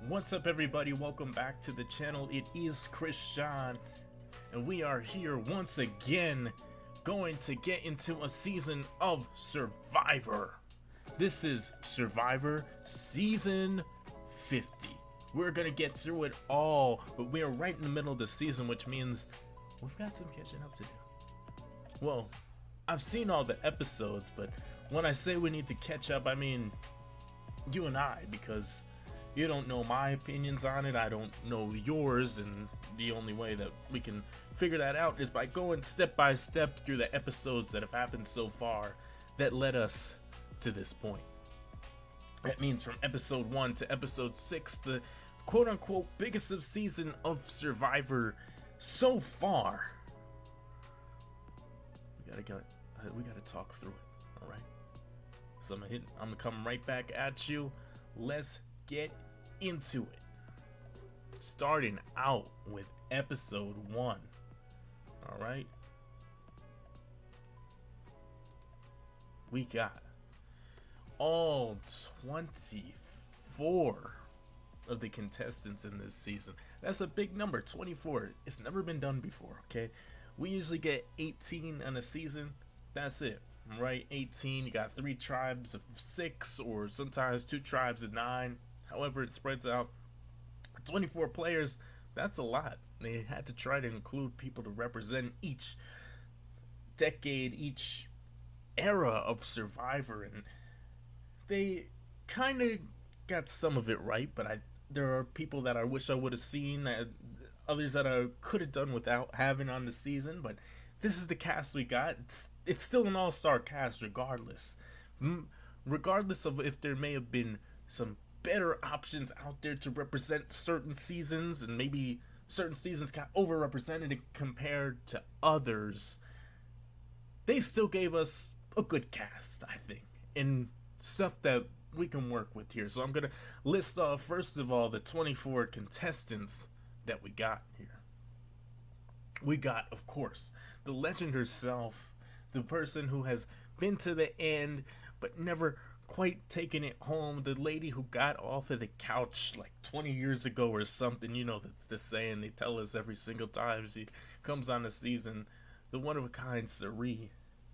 What's up, everybody? Welcome back to the channel. It is Christian, and we are here once again going to get into a season of Survivor. This is Survivor Season 50. We're gonna get through it all, but we are right in the middle of the season, which means we've got some catching up to do. Well, I've seen all the episodes, but when I say we need to catch up, I mean you and I, because you don't know my opinions on it, I don't know yours, and the only way that we can figure that out is by going step by step through the episodes that have happened so far that led us to this point. That means from episode 1 to episode 6, the quote-unquote biggest of season of Survivor so far. We gotta talk through it, alright? So I'm gonna come right back at you. Let's get into it. Starting out with episode 1. Alright. We got all 24 of the contestants in this season. That's a big number, 24. It's never been done before, okay? We usually get 18 on a season. That's it, right? 18, you got 3 tribes of 6, or sometimes 2 tribes of 9. However it spreads out. 24 players, that's a lot. They had to try to include people to represent each decade, each era of Survivor, and they kind of got some of it right, but there are people that I wish I would have seen, that others that I could have done without having on the season, but this is the cast we got. It's still an all-star cast regardless. Regardless of if there may have been some better options out there to represent certain seasons, and maybe certain seasons got overrepresented compared to others, they still gave us a good cast, I think, and stuff that we can work with here. So I'm gonna list off, first of all, the 24 contestants that we got here. We got, of course, the legend herself, the person who has been to the end but never quite taking it home, the lady who got off of the couch like 20 years ago or something. You know, that's the saying they tell us every single time she comes on the season, the one-of-a-kind Cirie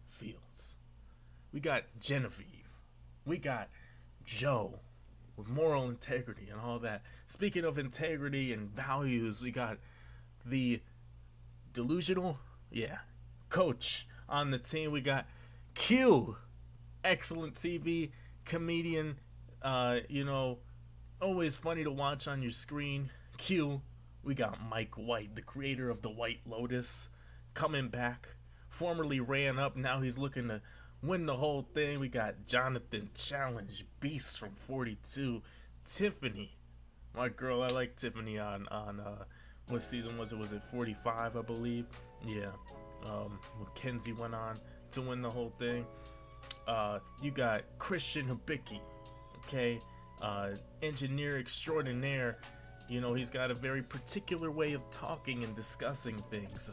Fields. We got Genevieve. We got Joe with moral integrity and all that. Speaking of integrity and values, we got the delusional, coach on the team. We got Q, excellent TV comedian, always funny to watch on your screen. Q. We got Mike White, the creator of the White Lotus, coming back. Formerly ran up, now he's looking to win the whole thing. We got Jonathan Challenge Beast from 42. Tiffany, my girl. I like Tiffany on what season was it? Was it 45, I believe? Yeah. Mackenzie went on to win the whole thing. You got Christian Hibiki, okay, engineer extraordinaire. You know, he's got a very particular way of talking and discussing things.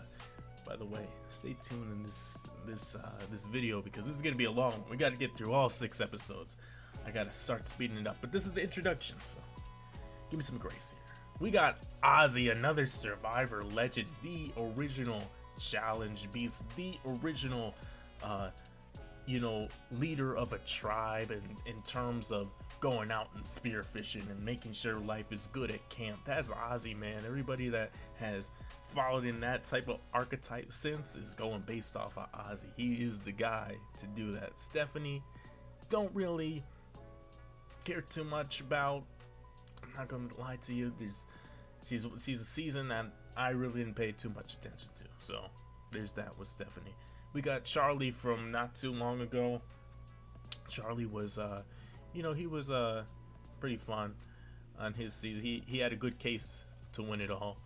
By the way, stay tuned in this video, because this is gonna be a long one. We got to get through all 6 episodes. I gotta start speeding it up, but this is the introduction, so give me some grace here. We got Ozzy, another Survivor legend, the original Challenge Beast, the original leader of a tribe, and in terms of going out and spearfishing and making sure life is good at camp. That's Ozzy, man. Everybody that has followed in that type of archetype since is going based off of Ozzy. He is the guy to do that. Stephanie, don't really care too much about. I'm not gonna lie to you. She's a season that I really didn't pay too much attention to. So there's that with Stephanie. We got Charlie from not too long ago. Charlie was, he was pretty fun on his season. He had a good case to win it all,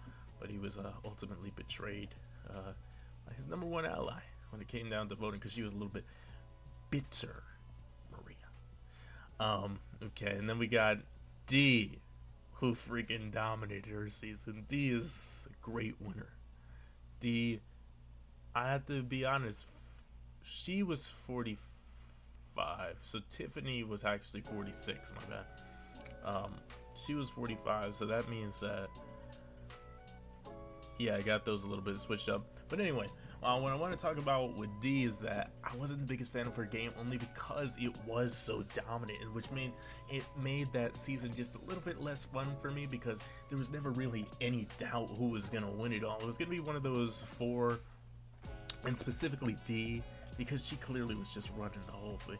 but he was ultimately betrayed by his number 1 ally when it came down to voting, because she was a little bit bitter, Maria. Okay, and then we got D, who freaking dominated her season. D is a great winner. D, I have to be honest, she was 45, so Tiffany was actually 46, my bad. she was 45, so that means that, yeah, I got those a little bit switched up. But anyway, what I want to talk about with D is that I wasn't the biggest fan of her game only because it was so dominant, which mean it made that season just a little bit less fun for me because there was never really any doubt who was gonna win it all. It was gonna be one of those four, and specifically D, because she clearly was just running the whole thing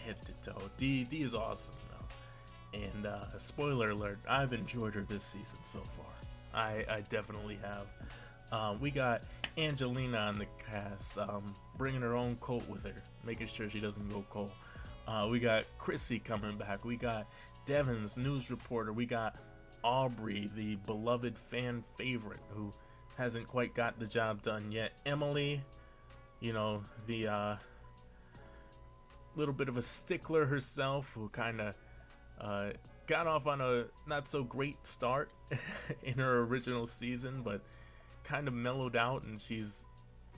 head to toe. D is awesome though, and spoiler alert, I've enjoyed her this season so far. I definitely have. We got Angelina on the cast, bringing her own coat with her, making sure she doesn't go cold. We got Chrissy coming back. We got Devon's news reporter. We got Aubrey, the beloved fan favorite, who hasn't quite got the job done yet. Emily, you know, the little bit of a stickler herself, who kind of got off on a not so great start in her original season, but kind of mellowed out, and she's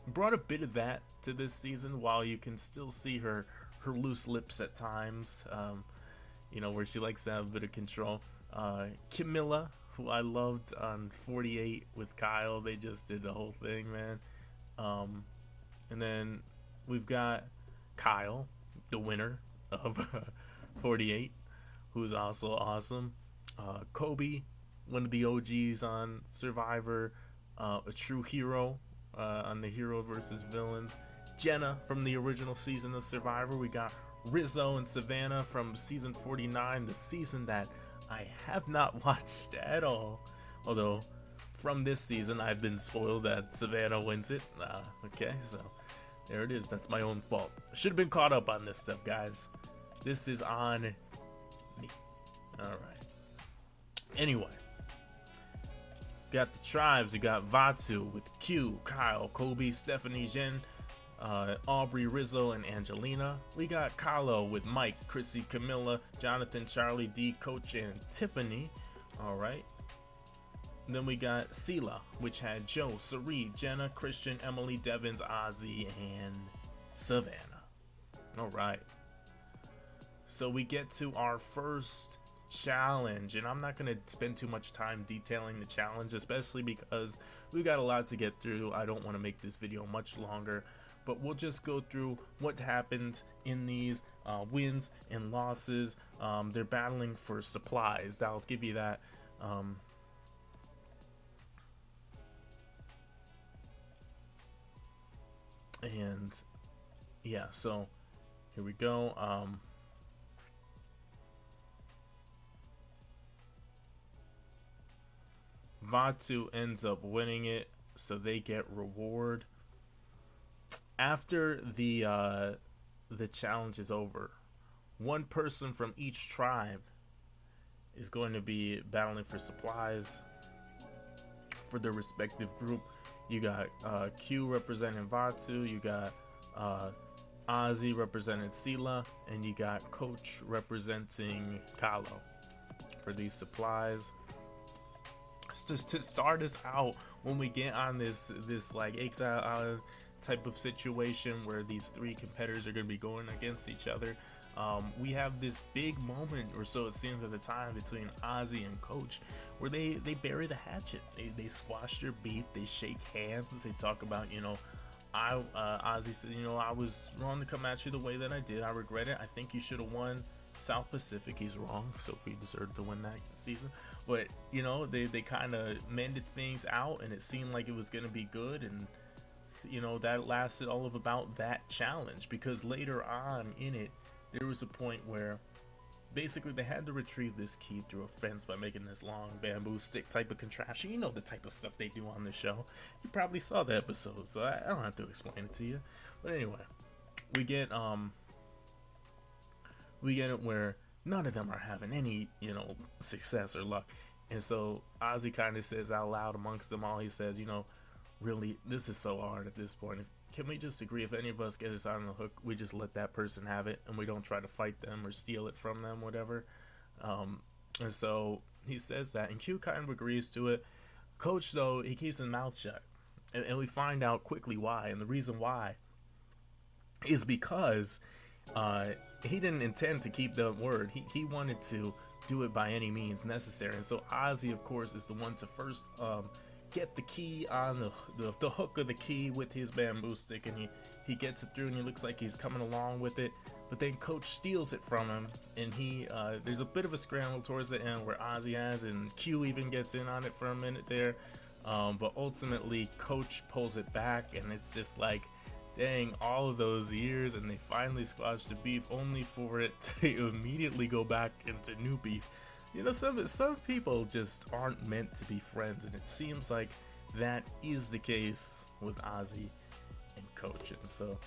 brought a bit of that to this season, while you can still see her loose lips at times, you know, where she likes to have a bit of control. Camilla, who I loved on 48 with Kyle, they just did the whole thing, man. And then we've got Kyle, the winner of 48, who's also awesome. Kobe, one of the OGs on Survivor, a true hero on the hero versus villains. Jenna from the original season of Survivor. We got Rizzo and Savannah from season 49, the season that I have not watched at all. Although from this season I've been spoiled that Savannah wins it. Okay, so there it is. That's my own fault. Should have been caught up on this stuff, guys. This is on me. Alright. Anyway. Got the tribes. We got Vatu with Q, Kyle, Kobe, Stephanie, Jen, Aubrey, Rizzo, and Angelina. We got Kahlo with Mike, Chrissy, Camilla, Jonathan, Charlie, D, Coach, and Tiffany. Alright. Then we got Sela, which had Joe, Sari, Jenna, Christian, Emily, Devins, Ozzy, and Savannah. Alright. So we get to our first challenge, and I'm not going to spend too much time detailing the challenge, especially because we've got a lot to get through. I don't want to make this video much longer, but we'll just go through what happened in these wins and losses. They're battling for supplies. I'll give you that. And yeah, so here we go. Vatu ends up winning it, so they get reward. After the challenge is over, one person from each tribe is going to be battling for supplies for their respective group. You got Q representing Vatu, you got Ozzy representing Sela, and you got Coach representing Kahlo for these supplies. Just to start us out, when we get on this like exile type of situation where these three competitors are going to be going against each other, we have this big moment, or so it seems at the time, between Ozzy and Coach, where they bury the hatchet. They squash their beef, they shake hands, they talk about, you know, Ozzy said, you know, I was wrong to come at you the way that I did. I regret it. I think you should have won South Pacific. He's wrong. Sophie deserved to win that season. But, you know, they kind of mended things out, and it seemed like it was going to be good. And, you know, that lasted all of about that challenge, because later on in it, there was a point where basically they had to retrieve this key through a fence by making this long bamboo stick type of contraption. You know the type of stuff they do on the show. You probably saw the episode, so I don't have to explain it to you. But anyway, we get it where none of them are having any, you know, success or luck. And so Ozzy kind of says out loud amongst them all, he says, you know, really, this is so hard at this point. Can we just agree, if any of us get us on the hook, we just let that person have it, and we don't try to fight them or steal it from them, whatever. And so he says that, and Q kind of agrees to it. Coach, though, he keeps his mouth shut, and we find out quickly why. And the reason why is because he didn't intend to keep the word. He wanted to do it by any means necessary. And so Ozzy, of course, is the one to first get the key on the hook of the key with his bamboo stick, and he gets it through, and he looks like he's coming along with it. But then Coach steals it from him, and there's a bit of a scramble towards the end where Ozzy has, and Q even gets in on it for a minute there. But ultimately, Coach pulls it back, and it's just like, dang, all of those years, and they finally squashed the beef, only for it to immediately go back into new beef. You know, some people just aren't meant to be friends, and it seems like that is the case with Ozzy and Coach. And so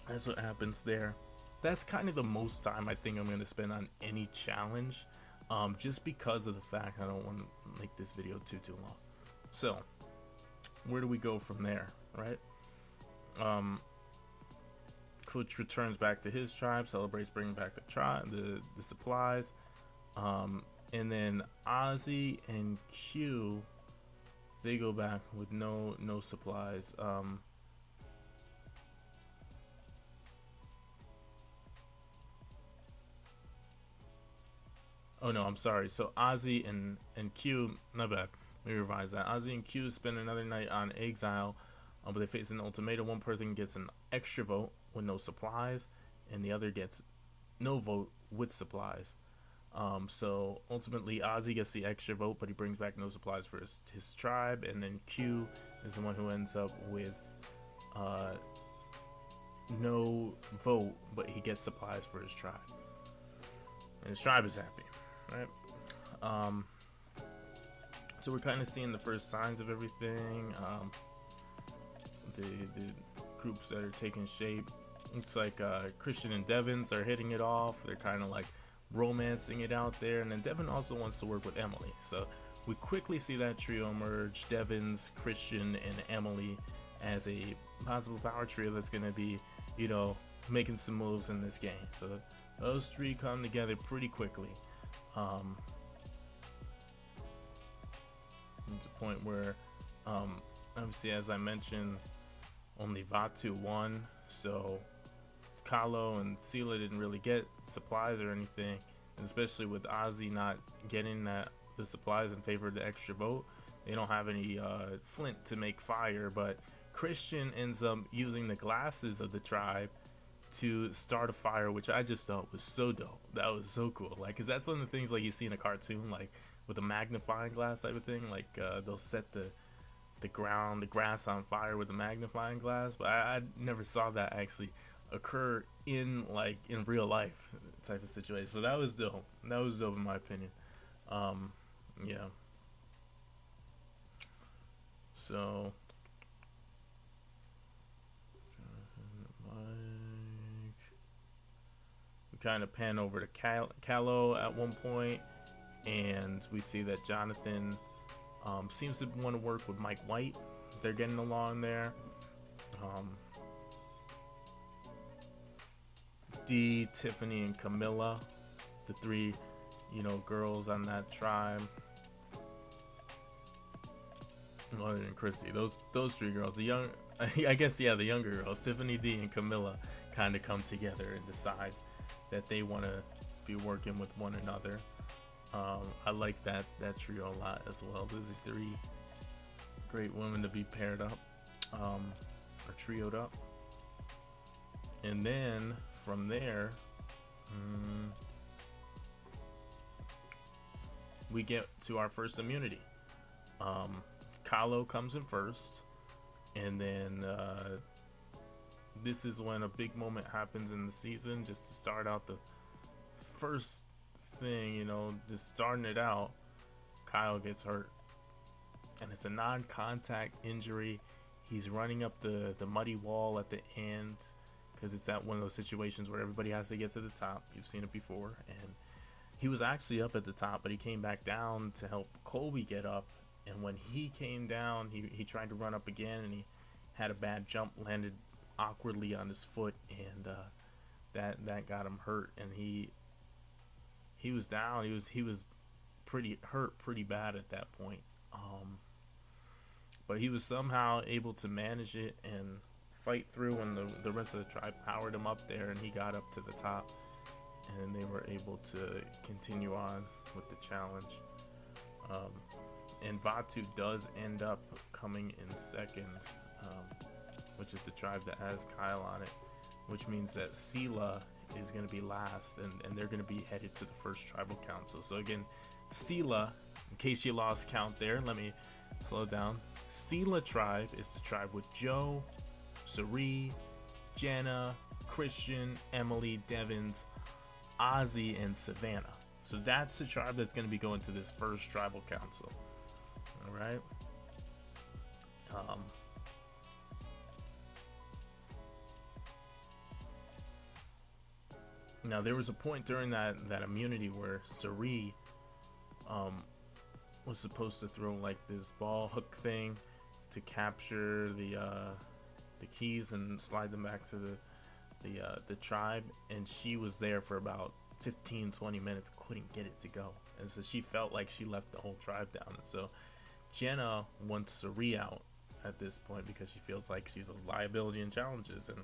that's what happens there. That's kind of the most time I think I'm going to spend on any challenge, just because of the fact I don't want to make this video too long. So where do we go from there, right? Coach returns back to his tribe, celebrates bringing back the supplies, and then Ozzy and Q, they go back with no supplies. Oh no, I'm sorry. So Ozzy and Q, not bad. Let me revise that. Ozzy and Q spend another night on exile, but they face an ultimatum. One person gets an extra vote with no supplies, and the other gets no vote with supplies. So ultimately, Ozzy gets the extra vote, but he brings back no supplies for his tribe, and then Q is the one who ends up with no vote, but he gets supplies for his tribe, and his tribe is happy, right? So we're kind of seeing the first signs of everything. The groups that are taking shape. Looks like Christian and Devins are hitting it off. They're kind of like romancing it out there, and then Devin also wants to work with Emily. So we quickly see that trio emerge: Devins, Christian, and Emily, as a possible power trio that's going to be, you know, making some moves in this game. So those three come together pretty quickly. It's a point where, obviously, as I mentioned, only Vatu won, so Kahlo and Sela didn't really get supplies or anything, and especially with Ozzy not getting the supplies in favor of the extra vote. They don't have any flint to make fire, but Christian ends up using the glasses of the tribe to start a fire, which I just thought was so dope. That was so cool. Like, cause that's one of the things like you see in a cartoon, like with a magnifying glass type of thing. Like they'll set the grass on fire with a magnifying glass. But I never saw that actually occur in real life type of situation. So that was dope. That was dope in my opinion. Yeah. So we kind of pan over to Kahlo at one point, and we see that Jonathan seems to want to work with Mike White. They're getting along there. Dee, Tiffany, and Camilla, the three, girls on that tribe. Other than Christy, those three girls, the younger girls, Tiffany, Dee, and Camilla, kind of come together and decide that they want to be working with one another. I like that trio a lot as well. Those are three great women to be paired up, or trioed up. And then from there, we get to our first immunity. Kahlo comes in first, and then this is when a big moment happens in the season. Just to start out the first thing, just starting it out, Kyle gets hurt, and it's a non-contact injury. He's running up the muddy wall at the end, because it's one of those situations where everybody has to get to the top. You've seen it before, and he was actually up at the top, but he came back down to help Colby get up. And when he came down, he tried to run up again, and he had a bad jump, landed awkwardly on his foot, and that got him hurt. And he was down. He was pretty hurt, pretty bad at that point. But he was somehow able to manage it and fight through, and the rest of the tribe powered him up there, and he got up to the top. and they were able to continue on with the challenge. And Vatu does end up coming in second, which is the tribe that has Kyle on it, which means that Sela is going to be last, and they're going to be headed to the first tribal council. So again, Sela, in case you lost count there, let me slow down. Sela tribe is the tribe with Joe, Cirie, Jenna, Christian, Emily, Devins, Ozzy, and Savannah. So that's the tribe that's going to be going to this first tribal council. All right. Now there was a point during that immunity where Cirie was supposed to throw like this ball hook thing to capture the keys and slide them back to the tribe, and she was there for about 15-20 minutes, couldn't get it to go, and so she felt like she left the whole tribe down. And so Jenna wants Cirie out at this point because she feels like she's a liability in challenges. And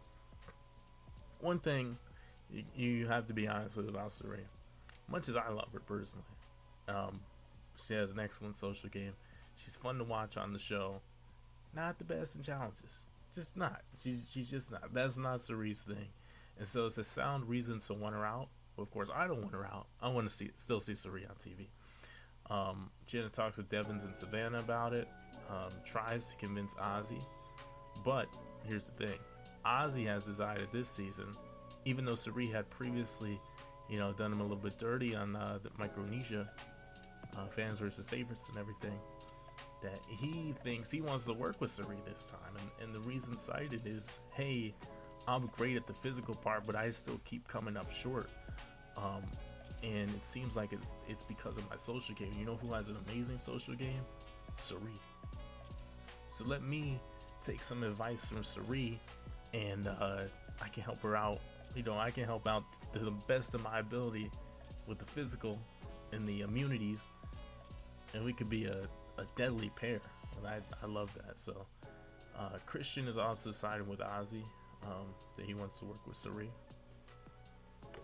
one thing you have to be honest with about Cirie, much as I love her personally, she has an excellent social game. She's fun to watch on the show. Not the best in challenges, just not. She's just not. That's not Cirie's thing, and so it's a sound reason to want her out. Well, of course, I don't want her out. I want to still see Cirie on TV. Jenna talks with Devins and Savannah about it. Tries to convince Ozzy, but here's the thing: Ozzy has decided this season, even though Cirie had previously, done him a little bit dirty on the Micronesia fans versus favorites and everything, that he thinks he wants to work with Cirie this time. And the reason cited is, hey, I'm great at the physical part, but I still keep coming up short. And it seems like it's because of my social game. You know who has an amazing social game? Cirie. So let me take some advice from Cirie, and I can help her out. I can help out to the best of my ability with the physical and the immunities, and we could be a deadly pair. And I love that. So Christian is also siding with Ozzy, that he wants to work with Cirie.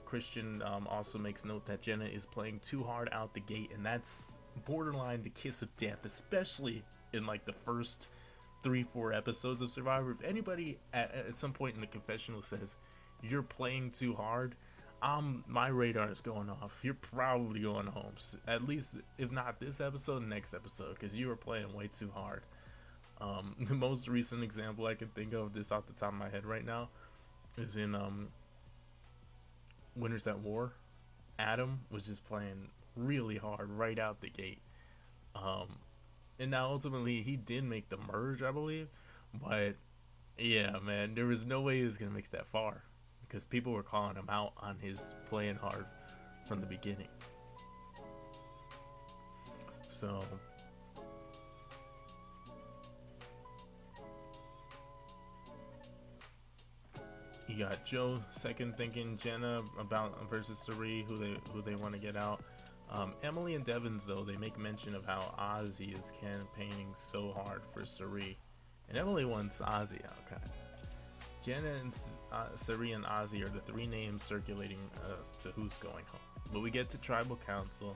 Christian also makes note that Jenna is playing too hard out the gate, and that's borderline the kiss of death, especially in like the first 3-4 episodes of Survivor. If anybody at some point in the confessional says you're playing too hard, my radar is going off. You're probably going home, at least if not this episode, next episode, because you were playing way too hard. The most recent example I can think of, just off the top of my head right now, is in Winners at War. Adam was just playing really hard right out the gate, and now ultimately he did make the merge, I believe, but yeah, man, there was no way he was gonna make it that far because people were calling him out on his playing hard from the beginning. So you got Joe second thinking Jenna about versus Cirie, who they want to get out. Emily and Devins, though, they make mention of how Ozzy is campaigning so hard for Cirie, and Emily wants Ozzy out, kind of. Jenna and Cirie and Ozzy are the three names circulating to who's going home. But we get to Tribal Council.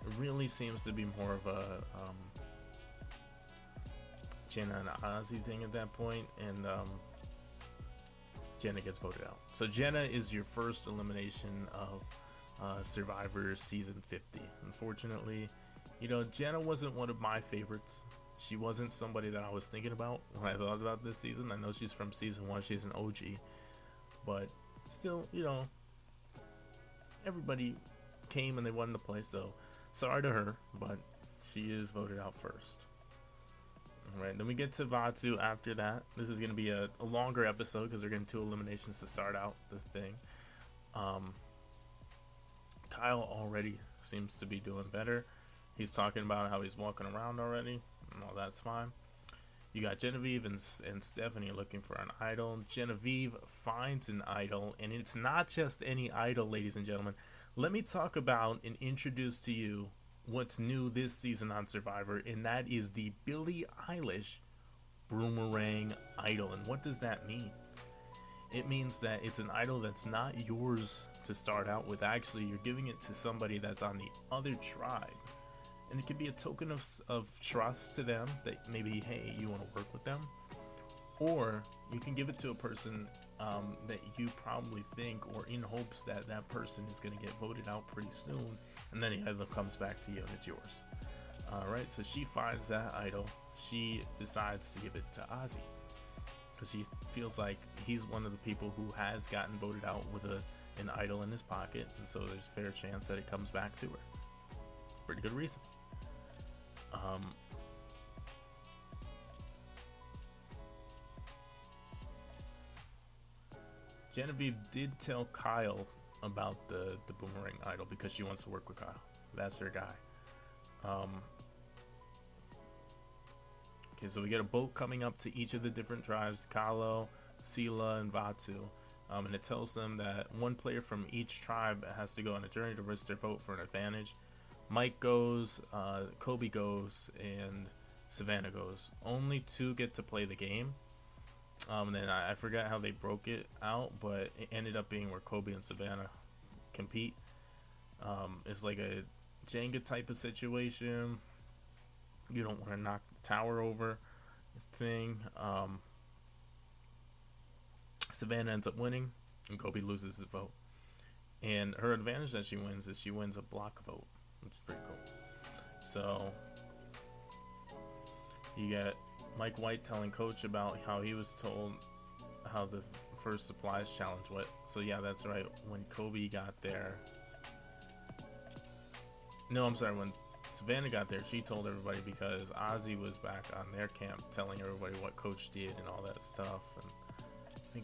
It really seems to be more of a Jenna and Ozzy thing at that point, and Jenna gets voted out. So Jenna is your first elimination of Survivor Season 50. Unfortunately, Jenna wasn't one of my favorites. She wasn't somebody that I was thinking about when I thought about this season. I know she's from Season 1, she's an OG. But still, everybody came and they wanted to play, so sorry to her, but she is voted out first. Alright, then we get to Vatu after that. This is going to be a longer episode because they're getting 2 eliminations to start out the thing. Kyle already seems to be doing better. He's talking about how he's walking around already. No, that's fine. You got Genevieve and Stephanie looking for an idol. Genevieve finds an idol, and it's not just any idol, ladies and gentlemen. Let me talk about and introduce to you what's new this season on Survivor, and that is the Billie Eilish Boomerang Idol. And what does that mean? it means that it's an idol that's not yours to start out with. Actually, you're giving it to somebody that's on the other tribe. And it can be a token of trust to them that maybe, hey, you want to work with them. Or you can give it to a person that you probably think, or in hopes that that person is going to get voted out pretty soon. And then the idol comes back to you and it's yours. Alright, so she finds that idol. She decides to give it to Ozzy. Because she feels like he's one of the people who has gotten voted out with an idol in his pocket. And so there's a fair chance that it comes back to her. Pretty good reason. Genevieve did tell Kyle about the boomerang idol because she wants to work with Kyle. That's her guy. Okay, so we get a boat coming up to each of the different tribes, Kalo, Sela, and Vatu. And it tells them that one player from each tribe has to go on a journey to risk their vote for an advantage. Mike goes, Kobe goes, and Savannah goes. Only 2 get to play the game. And then I forgot how they broke it out, but it ended up being where Kobe and Savannah compete. It's like a Jenga type of situation. You don't want to knock the tower over thing. Savannah ends up winning, and Kobe loses his vote. And her advantage that she wins is she wins a block vote, which is pretty cool. So you get Mike White telling Coach about how he was told how the first supplies challenge went. So yeah, that's right. When Kobe got there, no, I'm sorry. When Savannah got there, she told everybody because Ozzy was back on their camp telling everybody what Coach did and all that stuff. And I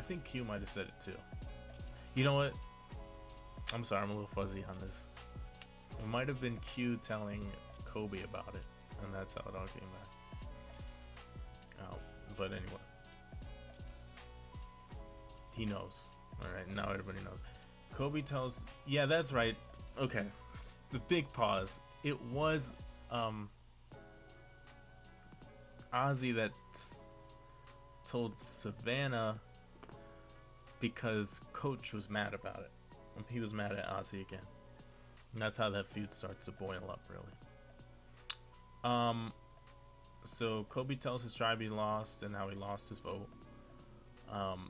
think Q might have said it too. You know what? I'm sorry, I'm a little fuzzy on this. It might have been Q telling Kobe about it, and that's how it all came back. But anyway, he knows. Alright, now everybody knows. Kobe tells, yeah, that's right. Okay, the big pause. It was Ozzy that told Savannah because Coach was mad about it. He was mad at Ozzy again. And that's how that feud starts to boil up, really. So Kobe tells his tribe he lost and how he lost his vote.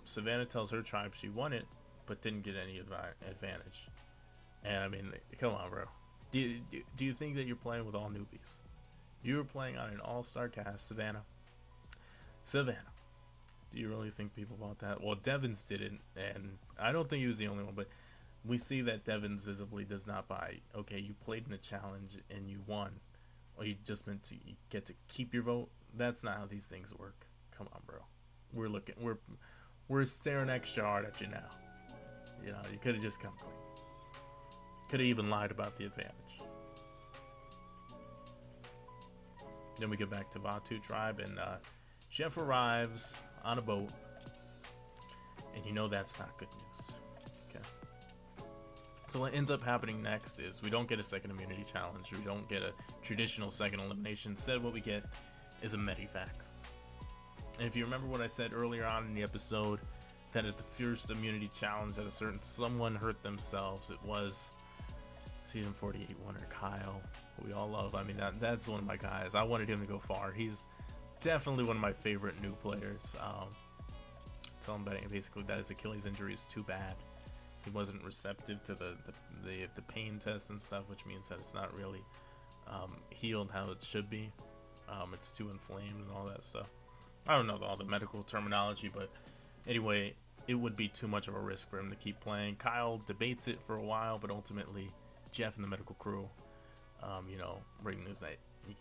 Savannah tells her tribe she won it, but didn't get any advantage. And I mean, come on, bro. Do you think that you're playing with all newbies? You were playing on an all-star cast, Savannah. Do you really think people bought that? Well, Devins didn't, and I don't think he was the only one, but we see that Devins visibly does not buy, okay, you played in a challenge and you won. Or you just meant to get to keep your vote. That's not how these things work. Come on, bro. We're staring extra hard at you now. You know, you could have just come clean. Could have even lied about the advantage. Then we get back to Vatu tribe, and Jeff arrives on a boat, and you know that's not good news. Okay. So what ends up happening next is we don't get a second immunity challenge. We don't get a traditional second elimination. Instead, what we get is a medivac. And if you remember what I said earlier on in the episode, that at the first immunity challenge that a certain someone hurt themselves, it was season 48 winner Kyle, who we all love. I mean, that's one of my guys. I wanted him to go far. He's definitely one of my favorite new players. Tell him basically that his Achilles injury is too bad. He wasn't receptive to the pain test and stuff, which means that it's not really healed how it should be. It's too inflamed and all that stuff. I don't know all the medical terminology, but anyway, it would be too much of a risk for him to keep playing. Kyle debates it for a while, but ultimately Jeff and the medical crew, breaking news that you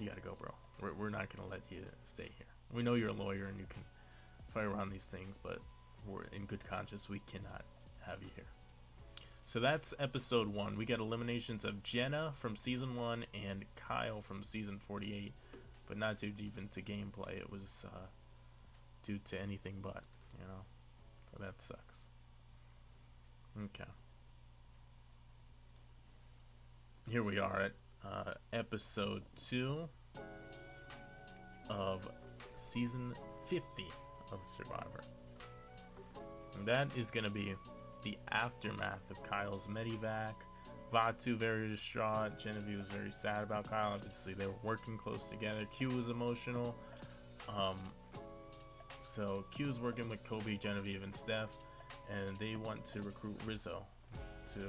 gotta go, bro. We're not gonna let you stay here. We know you're a lawyer and you can fight around these things, but we're in good conscience. We cannot have you here. So that's episode 1. We got eliminations of Jenna from season 1 and Kyle from season 48, but not too deep into gameplay. It was due to anything but, so that sucks. Okay. Here we are at episode 2 of season 50 of Survivor. And that is going to be the aftermath of Kyle's Medivac. Vatu very distraught. Genevieve was very sad about Kyle. Obviously, they were working close together. Q was emotional. So Q is working with Kobe, Genevieve, and Steph, and they want to recruit Rizzo to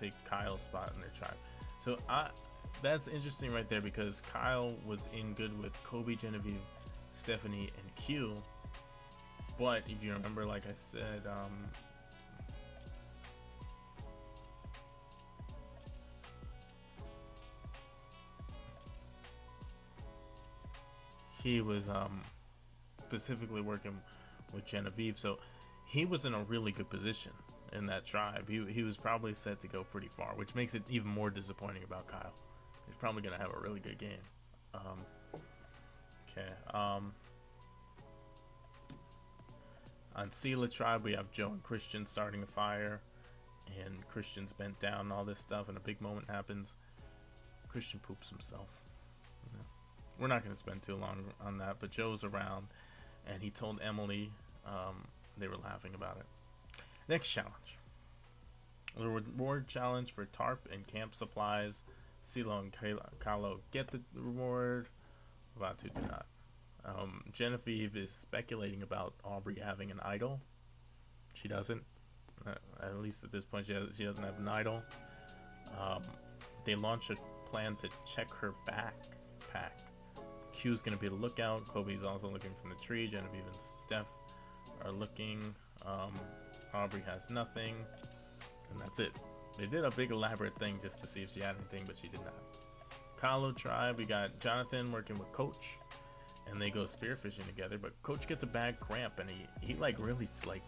take Kyle's spot in their tribe. So that's interesting right there, because Kyle was in good with Kobe, Genevieve, Stephanie, and Q. But if you remember, like I said, he was specifically working with Genevieve, so he was in a really good position in that tribe. He was probably set to go pretty far, which makes it even more disappointing about Kyle. He's probably going to have a really good game. On Sela tribe, we have Joe and Christian starting a fire, and Christian's bent down and all this stuff, and a big moment happens. Christian poops himself. Yeah. We're not going to spend too long on that, but Joe's around, and he told Emily. They were laughing about it. Next challenge. The reward challenge for tarp and camp supplies. Sela and Kalo get the reward. Vatu do not. Genevieve is speculating about Aubrey having an idol. She doesn't. At least at this point, she doesn't have an idol. They launch a plan to check her backpack. Q's going to be the lookout. Kobe's also looking from the tree. Genevieve and Steph are looking. Aubrey has nothing. And that's it. They did a big elaborate thing just to see if she had anything, but she did not. Kalo tribe, we got Jonathan working with Coach, and they go spearfishing together, but Coach gets a bad cramp, and he like really like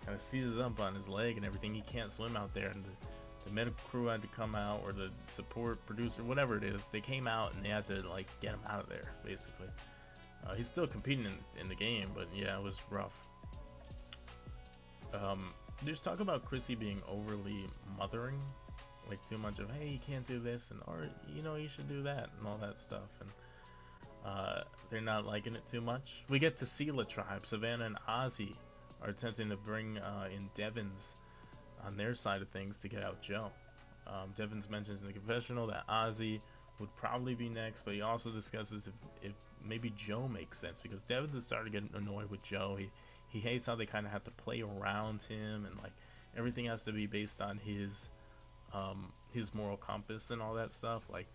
kind of seizes up on his leg and everything. He can't swim out there, and the medical crew had to come out, or the support producer, whatever it is, they came out and they had to like get him out of there, basically. He's still competing in the game, but yeah, it was rough. There's talk about Chrissy being overly mothering, like too much of, hey, you can't do this, and or you should do that, and all that stuff, and they're not liking it too much. We get to Sela tribe. Savannah and Ozzy are attempting to bring in Devins on their side of things to get out Joe. Devins mentions in the confessional that Ozzy would probably be next, but he also discusses if maybe Joe makes sense, because Devins is starting to get annoyed with Joe. He hates how they kind of have to play around him, and like everything has to be based on his moral compass and all that stuff. Like,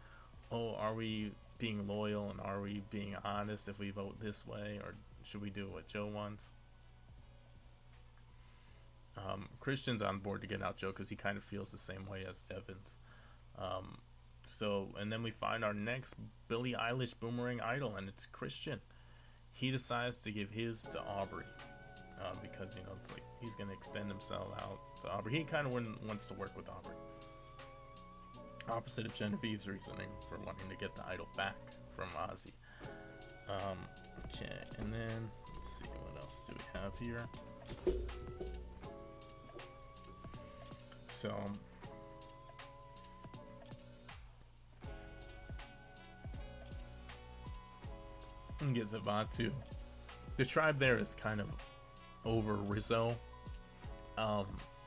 oh, are we being loyal and are we being honest if we vote this way, or should we do what Joe wants? Christian's on board to get out Joe because he kind of feels the same way as Devins. And then we find our next Billie Eilish boomerang idol, and it's Christian. He decides to give his to Aubrey because it's like he's gonna extend himself out to Aubrey. He kind of wants to work with Aubrey. Opposite of Genevieve's reasoning for wanting to get the idol back from Ozzy. Okay, and then let's see, what else do we have here? So gets a Vatu. The tribe there is kind of over Rizzo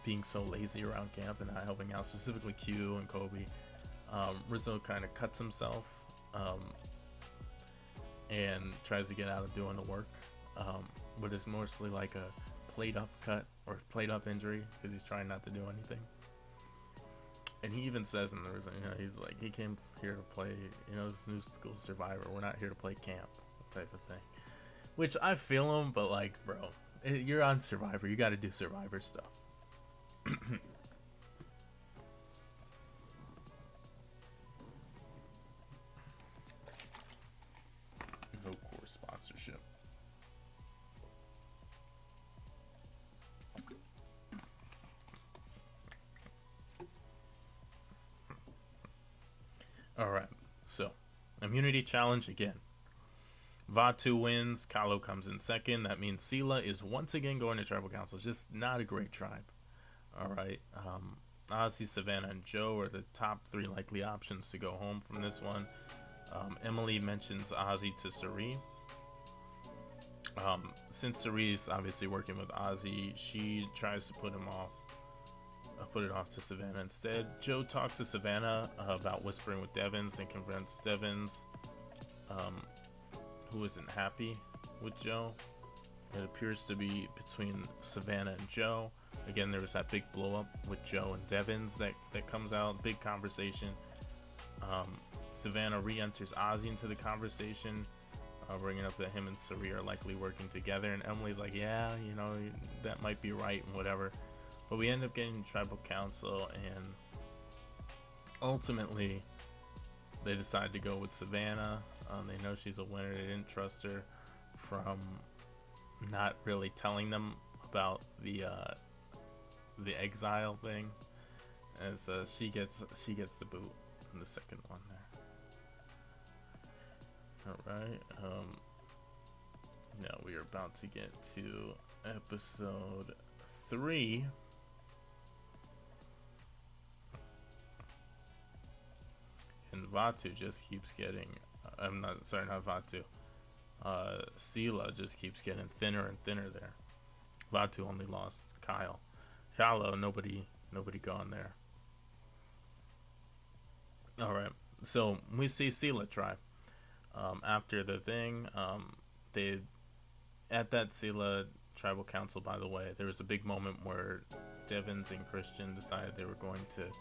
being so lazy around camp and not helping out, specifically Q and Kobe. Rizzo kind of cuts himself and tries to get out of doing the work, but it's mostly like a played up cut or played up injury because he's trying not to do anything. And he even says in the reason, he's like, he came here to play, this new school Survivor. We're not here to play camp, type of thing. Which I feel him, but like, bro, you're on Survivor. You got to do Survivor stuff. No core sponsorship. Alright, so immunity challenge again. Vatu wins, Kalo comes in second. That means Sela is once again going to tribal council. Just not a great tribe. Alright, Ozzy, Savannah, and Joe are the top three likely options to go home from this one. Emily mentions Ozzy to Sari. Since Cerise's obviously working with Ozzy, she tries to put him off, put it off to Savannah instead. Joe talks to Savannah about whispering with Devins and confronts Devins, who isn't happy with Joe. It appears to be between Savannah and Joe. Again, there was that big blow up with Joe and Devins that comes out, big conversation. Savannah re-enters Ozzy into the conversation, bringing up that him and Cirie are likely working together, and Emily's like, yeah, you know, that might be right and whatever. But we end up getting tribal council, and ultimately they decide to go with Savannah. They know she's a winner. They didn't trust her from not really telling them about the exile thing, and so she gets the boot in the second one there. Alright, now we are about to get to episode 3. And Vaatu just keeps getting, not Vaatu, Sela just keeps getting thinner and thinner there. Vaatu only lost Kyle. Kalo, nobody gone there. Alright, so we see Sela try. After the thing, they at that Sela tribal council, by the way, there was a big moment where Devins and Christian decided they were going to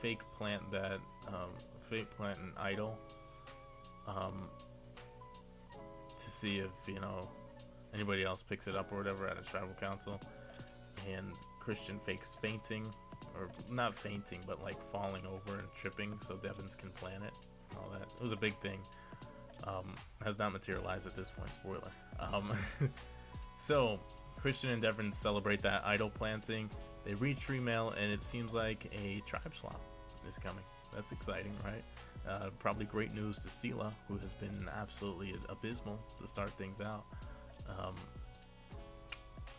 fake plant an idol, to see if, you know, anybody else picks it up or whatever at a tribal council. And Christian fakes fainting, or not fainting, but like falling over and tripping so Devins can plant it. All that. It was a big thing. Has not materialized at this point, spoiler. So Christian and Devins celebrate that idol planting. They reach Freemail, and it seems like a tribe swap is coming. That's exciting, right? Probably great news to Sela, who has been absolutely abysmal to start things out.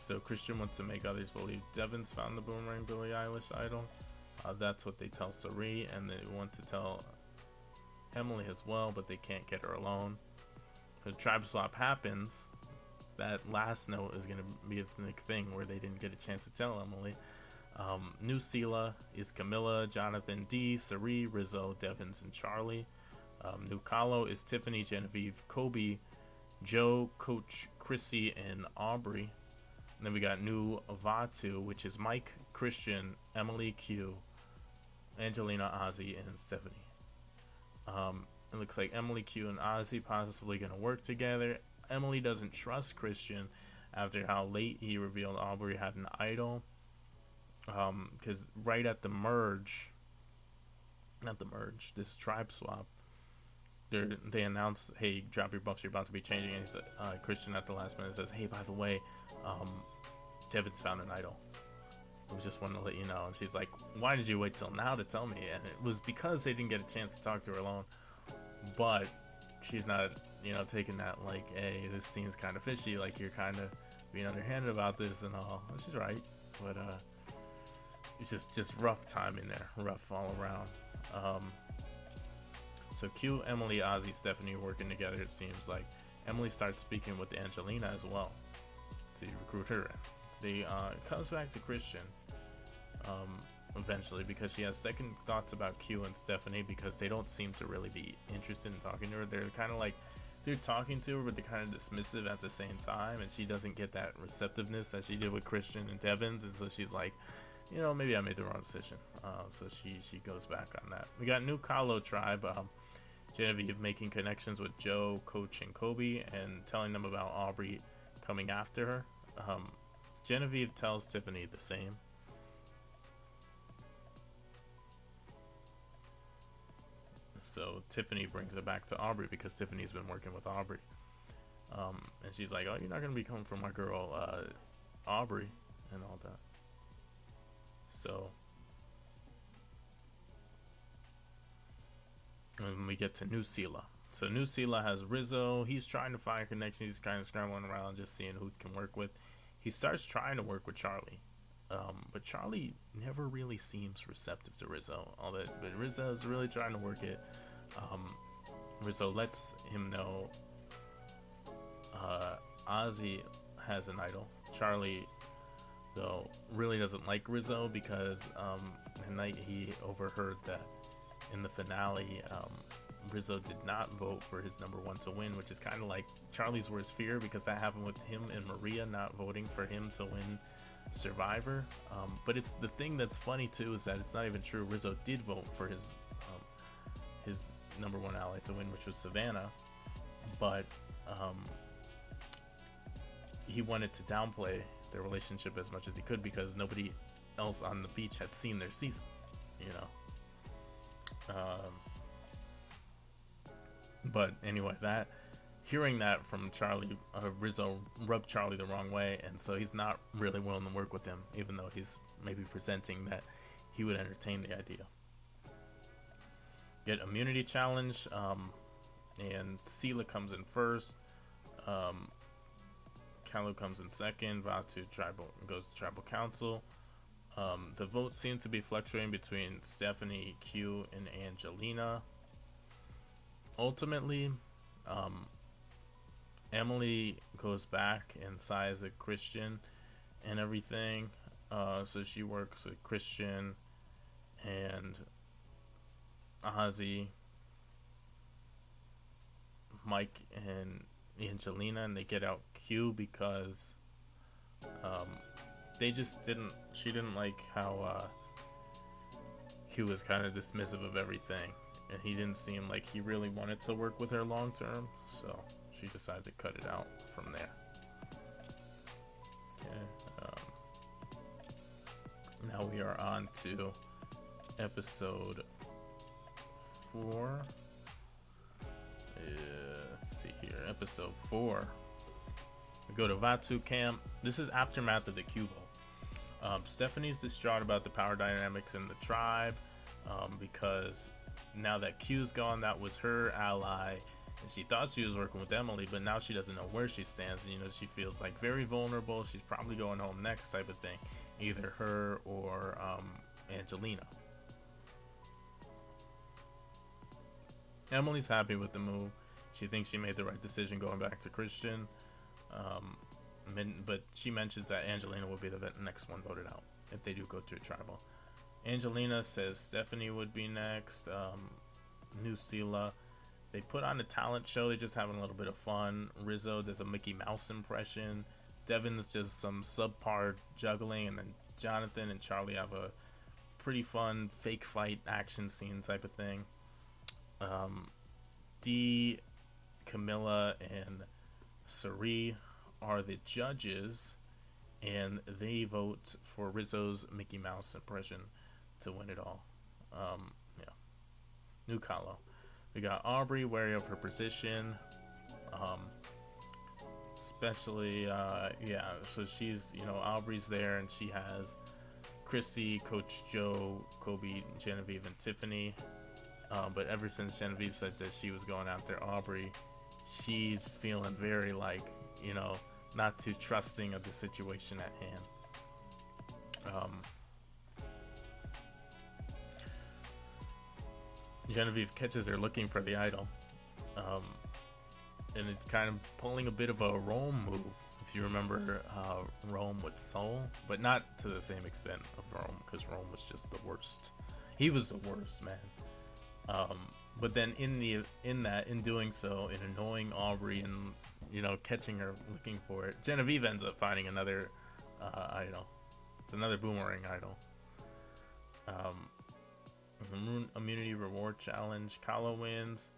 So Christian wants to make others believe Devins found the Boomerang Billie Eilish idol. That's what they tell Cirie, and they want to tell Emily as well, but they can't get her alone. The tribe swap happens. That last note is going to be a big thing where they didn't get a chance to tell Emily. New Sela is Camilla, Jonathan, D, Cirie, Rizzo, Devins, and Charlie. New Kalo is Tiffany, Genevieve, Kobe, Joe, Coach, Chrissy, and Aubrey. And then we got new Vaatu, which is Mike, Christian, Emily, Q, Angelina, Ozzy, and Stephanie. It looks like Emily, Q, and Ozzy possibly going to work together. Emily doesn't trust Christian after how late he revealed Aubrey had an idol. Because right at the merge, this tribe swap, they announced, hey, drop your buffs, you're about to be changing. And Christian at the last minute says, hey, by the way, Devins found an idol. I just wanted to let you know. And she's like, why did you wait till now to tell me? And it was because they didn't get a chance to talk to her alone. But she's not, taking that like, hey, this seems kind of fishy, like you're kind of being underhanded about this and all. And she's right, but it's just rough timing there, rough all around. So Q, Emily, Ozzy, Stephanie working together. It seems like Emily starts speaking with Angelina as well to recruit her. It comes back to Christian eventually, because she has second thoughts about Q and Stephanie, because they don't seem to really be interested in talking to her. They're kind of like, they're talking to her, but they're kind of dismissive at the same time, and she doesn't get that receptiveness that she did with Christian and Devins, and so she's like, maybe I made the wrong decision. So she goes back on that. We got new Kalo tribe. Genevieve making connections with Joe, Coach, and Kobe, and telling them about Aubrey coming after her. Genevieve tells Tiffany the same. So Tiffany brings it back to Aubrey, because Tiffany's been working with Aubrey. And she's like, oh, you're not going to be coming for my girl Aubrey and all that. So and we get to New Sela. So New Sela has Rizzo. He's trying to find connections. He's kind of scrambling around, just seeing who he can work with. He starts trying to work with Charlie. But Charlie never really seems receptive to Rizzo. But Rizzo's really trying to work it. Rizzo lets him know Ozzy has an idol. Charlie, though, really doesn't like Rizzo because at night he overheard that in the finale, Rizzo did not vote for his number one to win, which is kind of like Charlie's worst fear because that happened with him and Maria not voting for him to win Survivor. But it's the thing that's funny too is that it's not even true. Rizzo did vote for his number one ally to win, which was Savannah, but he wanted to downplay their relationship as much as he could because nobody else on the beach had seen their season, you know. But anyway, that hearing that from Charlie, Rizzo rubbed Charlie the wrong way, and so he's not really willing to work with him, even though he's maybe presenting that he would entertain the idea. Get immunity challenge, and Sela comes in first. Kalu comes in second. Vatu goes to tribal council. The votes seem to be fluctuating between Stephanie, Q, and Angelina. Ultimately, Emily goes back and sides a Christian and everything. So she works with Christian and Ozzy, Mike, and Angelina, and they get out Q because she didn't like how Q was kind of dismissive of everything, and he didn't seem like he really wanted to work with her long term, so she decided to cut it out from there. Okay, now we are on to episode 4. Let's see here, episode 4. We go to Vatu camp. This is aftermath of the Q vote. Stephanie's distraught about the power dynamics in the tribe because now that Q's gone, that was her ally, and she thought she was working with Emily, but now she doesn't know where she stands. And, she feels like very vulnerable. She's probably going home next, type of thing. Either her or Angelina. Emily's happy with the move. She thinks she made the right decision going back to Christian. But she mentions that Angelina will be the next one voted out if they do go to a tribal. Angelina says Stephanie would be next. New Sela. They put on a talent show. They're just having a little bit of fun. Rizzo does a Mickey Mouse impression. Devin's just some subpar juggling. And then Jonathan and Charlie have a pretty fun fake fight action scene type of thing. Dee, Camilla, and Sari are the judges, and they vote for Rizzo's Mickey Mouse impression to win it all. Yeah. New Kahlo. We got Aubrey wary of her position. Especially, yeah, so she's, Aubrey's there, and she has Chrissy, Coach Joe, Kobe, Genevieve, and Tiffany. But ever since Genevieve said that she was going after Aubrey, she's feeling very not too trusting of the situation at hand. Genevieve catches her looking for the idol. And it's kind of pulling a bit of a Rome move, if you remember Rome with Soul, but not to the same extent of Rome, because Rome was just the worst. He was the worst, man. But then in doing so, in annoying Aubrey and catching her looking for it, Genevieve ends up finding another idol. It's another boomerang idol. Immunity reward challenge. Kahlo wins.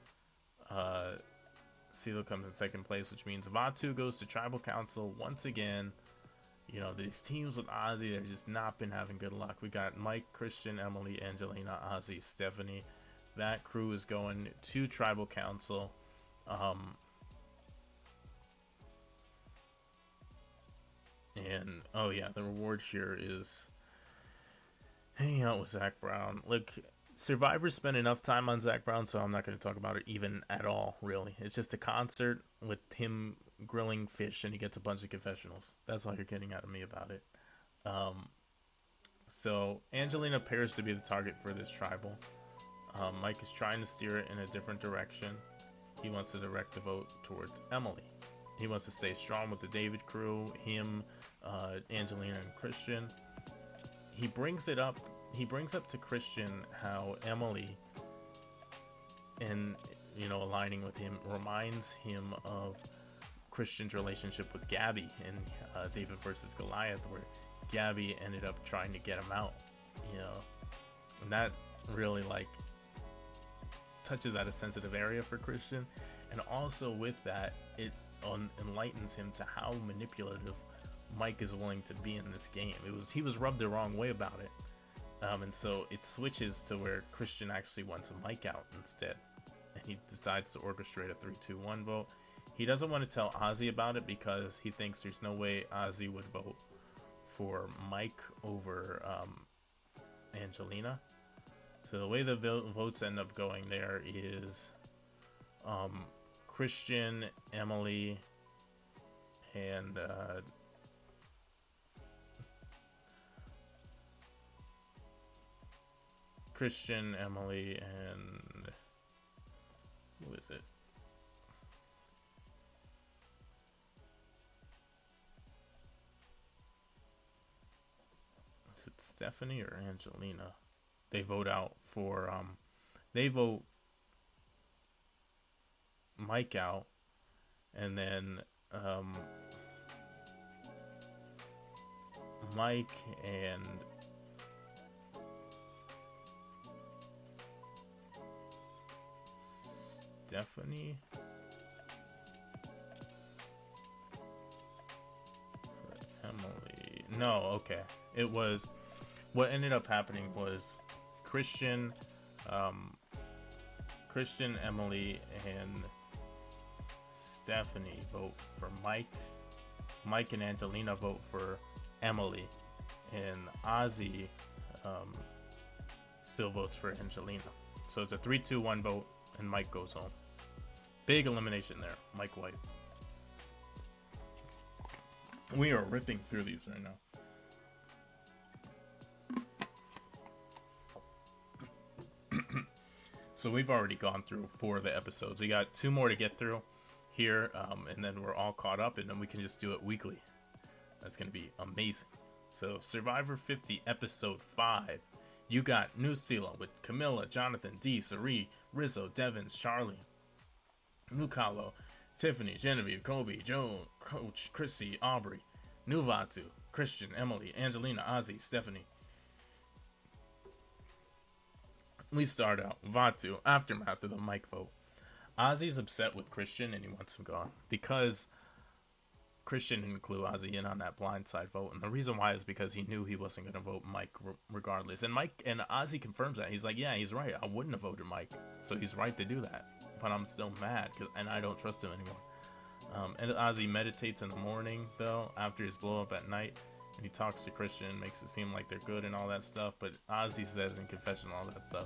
Sela comes in second place, which means Vatu goes to tribal council once again. These teams with Ozzy, they've just not been having good luck. We got Mike, Christian, Emily, Angelina, Ozzy, Stephanie. That crew is going to tribal council. And oh yeah, the reward here is hanging out with Zach Brown. Look, Survivor spent enough time on Zach Brown, so I'm not going to talk about it even at all, really. It's just a concert with him grilling fish, and he gets a bunch of confessionals. That's all you're getting out of me about it. So Angelina appears to be the target for this tribal. Mike is trying to steer it in a different direction. He wants to direct the vote towards Emily. He wants to stay strong with the David crew, him, Angelina, and Christian. He brings it up. He brings up to Christian how Emily, and aligning with him, reminds him of Christian's relationship with Gabby in David versus Goliath, where Gabby ended up trying to get him out. And that really touches at a sensitive area for Christian, and also with that, it enlightens him to how manipulative Mike is willing to be in this game. He was rubbed the wrong way about it, and so it switches to where Christian actually wants Mike out instead, and he decides to orchestrate a 3-2-1 vote. He doesn't want to tell Ozzy about it because he thinks there's no way Ozzy would vote for Mike over Angelina. So the way the votes end up going there is Christian, Emily, and Christian, Emily, and who is it? Is it Stephanie or Angelina? They vote out for they vote Mike out, and then Mike and Stephanie for Emily. No, okay. It was what ended up happening was Christian, Emily, and Stephanie vote for Mike. Mike and Angelina vote for Emily, and Ozzy still votes for Angelina. So it's a 3-2-1 vote, and Mike goes home. Big elimination there, Mike White. We are ripping through these right now. So we've already gone through 4 of the episodes. We got 2 more to get through here, and then we're all caught up, and then we can just do it weekly. That's going to be amazing. So Survivor 50, Episode 5. You got New Zealand with Camilla, Jonathan, Dee, Cirie, Rizzo, Devins, Charlie, Nucalo, Tiffany, Genevieve, Kobe, Joe, Coach, Chrissy, Aubrey, New Vatu, Christian, Emily, Angelina, Ozzy, Stephanie. We start out Vatu, aftermath of the Mike vote. Ozzy's upset with Christian and he wants him gone because Christian didn't clue Ozzy in on that blindside vote, and the reason why is because he knew he wasn't going to vote Mike regardless. And Ozzy confirms that. He's like, yeah, he's right. I wouldn't have voted Mike, so he's right to do that. But I'm still mad and I don't trust him anymore. And Ozzy meditates in the morning though after his blow up at night. And he talks to Christian, makes it seem like they're good and all that stuff, but Ozzy says in confession all that stuff.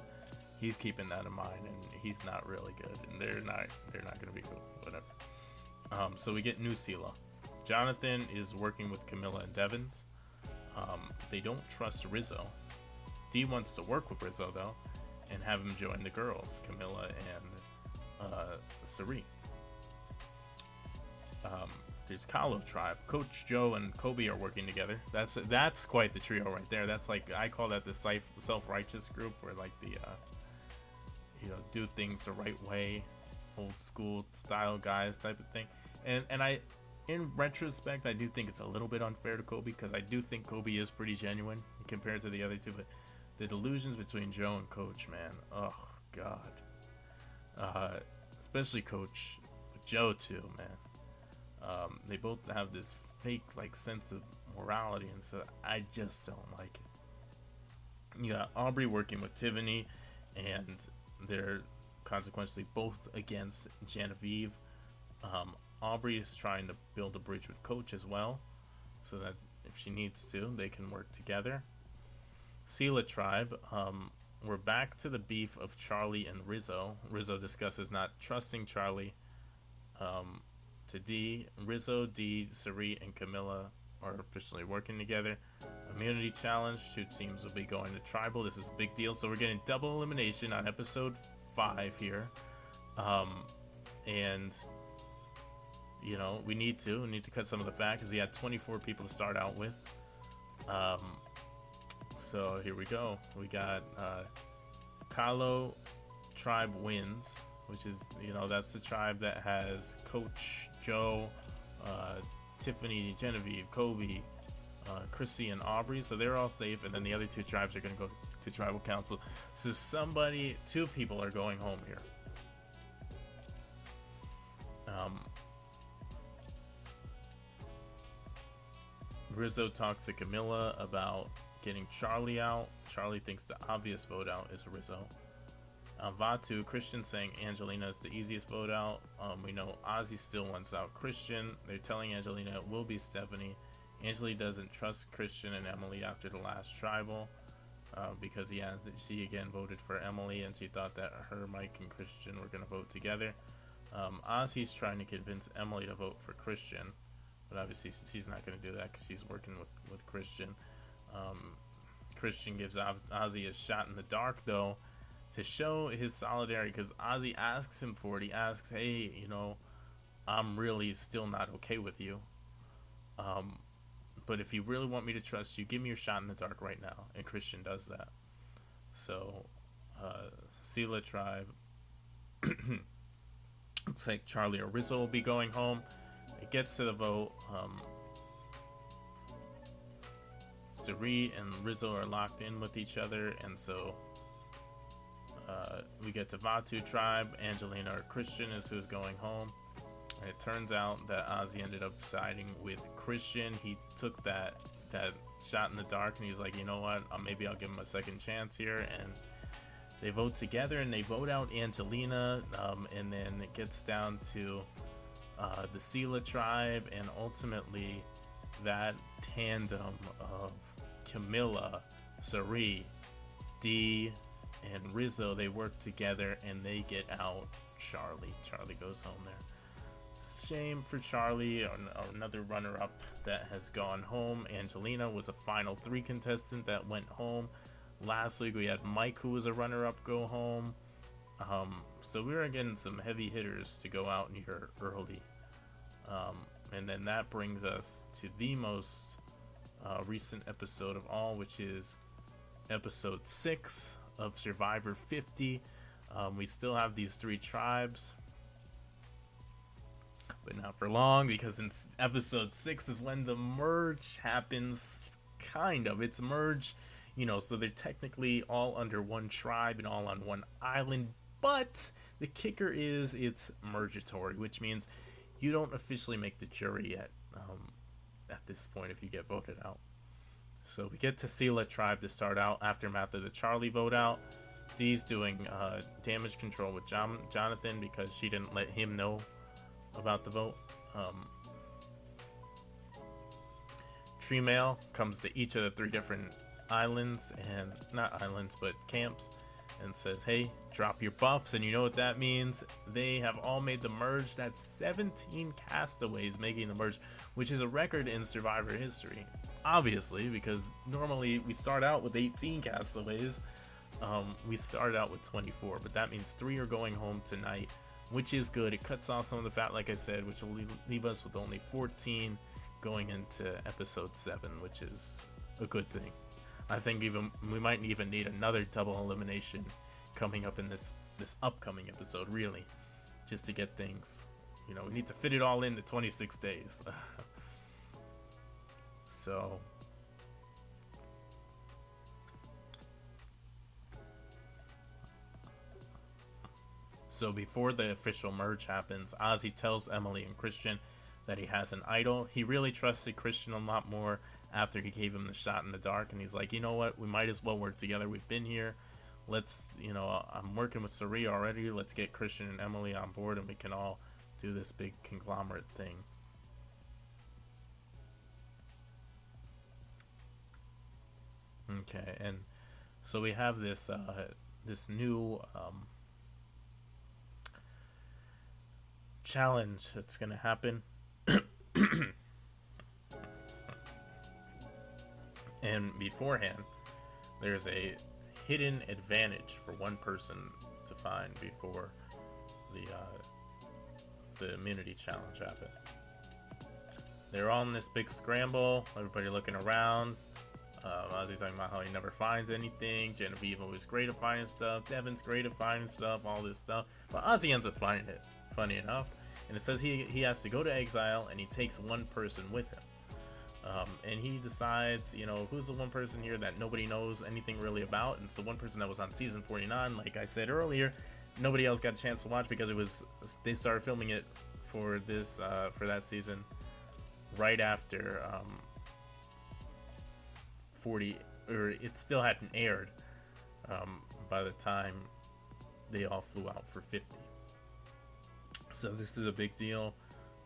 He's keeping that in mind, and he's not really good, and they're not going to be good, whatever. So we get New Zealand. Jonathan is working with Camilla and Devins. They don't trust Rizzo. Dee wants to work with Rizzo though, and have him join the girls, Camilla and Cirie. There's Kahlo Tribe. Coach Joe and Kobe are working together. That's quite the trio right there. That's like, I call that the self-righteous group, where like the do things the right way, old school style guys type of thing. And I, in retrospect, I do think it's a little bit unfair to Kobe, because I do think Kobe is pretty genuine compared to the other two, but the delusions between Joe and Coach, man, oh god. Especially Coach, Joe too, man. They both have this fake like sense of morality, and so I just don't like it. You got Aubrey working with Tiffany, and they're consequently both against Genevieve. Aubrey is trying to build a bridge with Coach as well, so that if she needs to, they can work together. Sela Tribe, we're back to the beef of Charlie and Rizzo. Rizzo discusses not trusting Charlie to Dee. Rizzo, Dee, Cirie, and Camilla are officially working together. Immunity challenge. 2 teams will be going to Tribal. This is a big deal. So we're getting double elimination on episode 5 here. And we need to cut some of the fat because he had 24 people to start out with. So here we go. We got Kalo tribe wins, which is, that's the tribe that has Coach Joe, Tiffany, Genevieve, Kobe, Chrissy, and Aubrey. So they're all safe, and then the other two tribes are going to go to tribal council. So two people are going home here. Rizzo talks to Camilla about getting Charlie out. Charlie thinks the obvious vote out is Rizzo. Vatu, Christian saying Angelina is the easiest vote out. We know Ozzy still wants out Christian. They're telling Angelina it will be Stephanie. Angeli doesn't trust Christian and Emily after the last tribal because she again voted for Emily and she thought that her, Mike, and Christian were going to vote together. Ozzy's trying to convince Emily to vote for Christian, but obviously she's not going to do that because she's working with Christian. Christian gives Ozzy a shot in the dark, though, to show his solidarity, because Ozzy asks him for it. He asks, hey, I'm really still not okay with you. But if you really want me to trust you, give me your shot in the dark right now. And Christian does that. So, Sela tribe. Looks like Charlie or Rizzo will be going home. It gets to the vote. Sari and Rizzo are locked in with each other, and so we get to Vatu tribe. Angelina or Christian is who's going home. And it turns out that Ozzy ended up siding with Christian. He took that shot in the dark, and he's like, you know what? Maybe I'll give him a second chance here. And they vote together, and they vote out Angelina. And then it gets down to the Sela tribe, and ultimately that tandem of Camilla, Sari, Dee, and Rizzo, they work together and they get out Charlie. Charlie goes home there. Shame for Charlie, another runner-up that has gone home. Angelina was a final 3 contestant that went home. Last week we had Mike, who was a runner-up, go home. So we were getting some heavy hitters to go out here early. And then that brings us to the most recent episode of all, which is episode 6 of Survivor 50. We still have these 3 tribes, but not for long, because in episode 6 is when the merge happens. Kind of, it's merge, so they're technically all under one tribe and all on one island, but the kicker is it's mergatory, which means you don't officially make the jury yet at this point if you get voted out. So we get to Sela tribe to start out. Aftermath of the Charlie vote out. Dee's doing damage control with Jonathan because she didn't let him know about the vote. Tree Mail comes to each of the 3 different islands, and not islands but camps, and says, hey, drop your buffs. And you know what that means? They have all made the merge. That's 17 castaways making the merge, which is a record in Survivor history, obviously, because normally we start out with 18 castaways. We started out with 24, but that means 3 are going home tonight, which is good. It cuts off some of the fat, like I said, which will leave us with only 14 going into episode 7, which is a good thing. I think we might even need another double elimination coming up in this upcoming episode, really, just to get things, we need to fit it all into 26 days. So before the official merge happens, Ozzy tells Emily and Christian that he has an idol. He really trusted Christian a lot more after he gave him the shot in the dark, and he's like, you know what, we might as well work together. We've been here. Let's, I'm working with Sari already. Let's get Christian and Emily on board, and we can all do this big conglomerate thing. Okay, and so we have this new challenge that's gonna happen. And beforehand, there's a hidden advantage for one person to find before the immunity challenge happened. They're all in this big scramble. Everybody looking around. Ozzy talking about how he never finds anything. Genevieve was great at finding stuff. Devin's great at finding stuff. All this stuff. But Ozzy ends up finding it. Funny enough. And it says he has to go to exile, and he takes one person with him. And he decides, you know, who's the one person here that nobody knows anything really about. And it's the one person that was on season 49. Like I said earlier, nobody else got a chance to watch because they started filming it for that season right after 40, or it still hadn't aired by the time they all flew out for 50. So this is a big deal.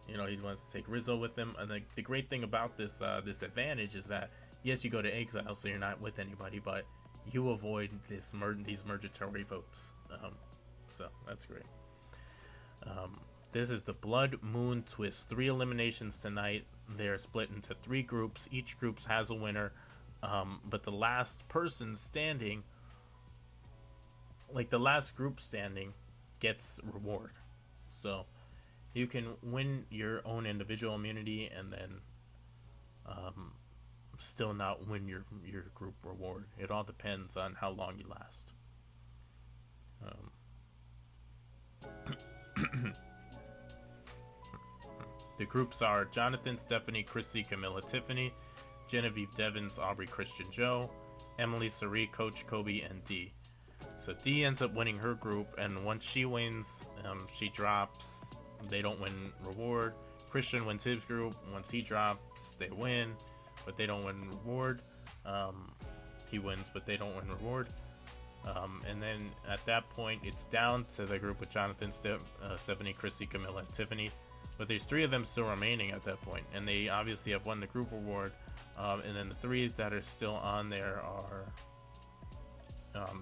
You know, he wants to take Rizzo with him, and the great thing about this advantage is that yes, you go to exile, so you're not with anybody, but you avoid these mergatory votes. So that's great. This is the Blood Moon Twist. 3 eliminations tonight. They're split into 3 groups. Each group has a winner, but the last person standing, like the last group standing, gets reward. So you can win your own individual immunity and then still not win your group reward. It all depends on how long you last. The groups are Jonathan, Stephanie, Chrissy, Camilla, Tiffany, Genevieve, Devins, Aubrey, Christian, Joe, Emily, Sari, Coach, Kobe, and D. So D ends up winning her group, and once she wins, she drops. They don't win reward. Christian wins his group. Once he drops, they win, but they don't win reward. He wins, but they don't win reward. And then at that point, it's down to the group with Jonathan, Stephanie, Chrissy, Camilla, and Tiffany. But there's 3 of them still remaining at that point, and they obviously have won the group reward. And then the 3 that are still on there are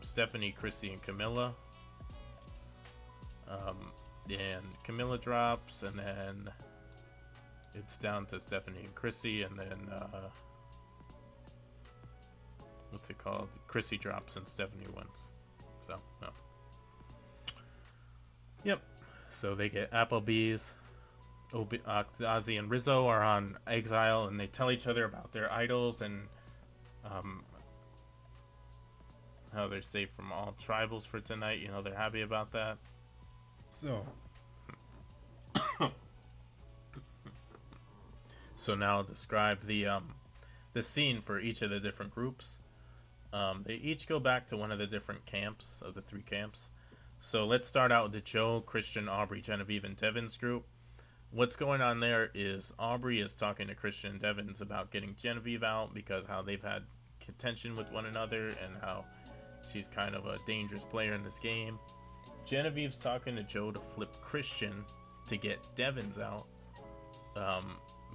Stephanie, Chrissy, and Camilla. And Camilla drops, and then it's down to Stephanie and Chrissy, and then what's it called? Chrissy drops and Stephanie wins. So, no. Yep. So they get Applebee's. Ozzy and Rizzo are on exile, and they tell each other about their idols and how they're safe from all tribals for tonight. You know, they're happy about that. So, so now I'll describe the scene for each of the different groups. They each go back to one of the different camps of the 3 camps. So let's start out with the Joe, Christian, Aubrey, Genevieve, and Devins group. What's going on there is Aubrey is talking to Christian and Devins about getting Genevieve out because how they've had contention with one another and how she's kind of a dangerous player in this game. Genevieve's talking to Joe to flip Christian to get Devins out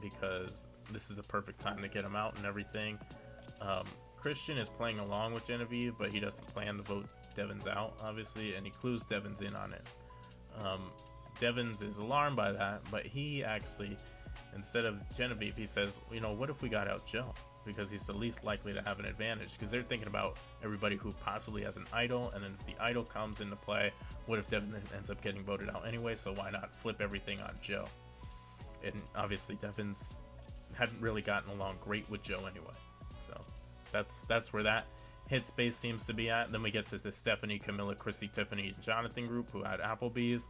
because this is the perfect time to get him out and everything. Christian is playing along with Genevieve, but he doesn't plan to vote Devins out, obviously, and he clues Devins in on it. Devins is alarmed by that, but he actually, instead of Genevieve, he says, you know, what if we got out Joe? Because he's the least likely to have an advantage, because they're thinking about everybody who possibly has an idol, and then if the idol comes into play, what if Devin ends up getting voted out anyway, so why not flip everything on Joe? And obviously Devins hadn't really gotten along great with Joe anyway, so that's where that headspace seems to be at. Then we get to the Stephanie, Camilla, Chrissy, Tiffany, and Jonathan group who had Applebee's.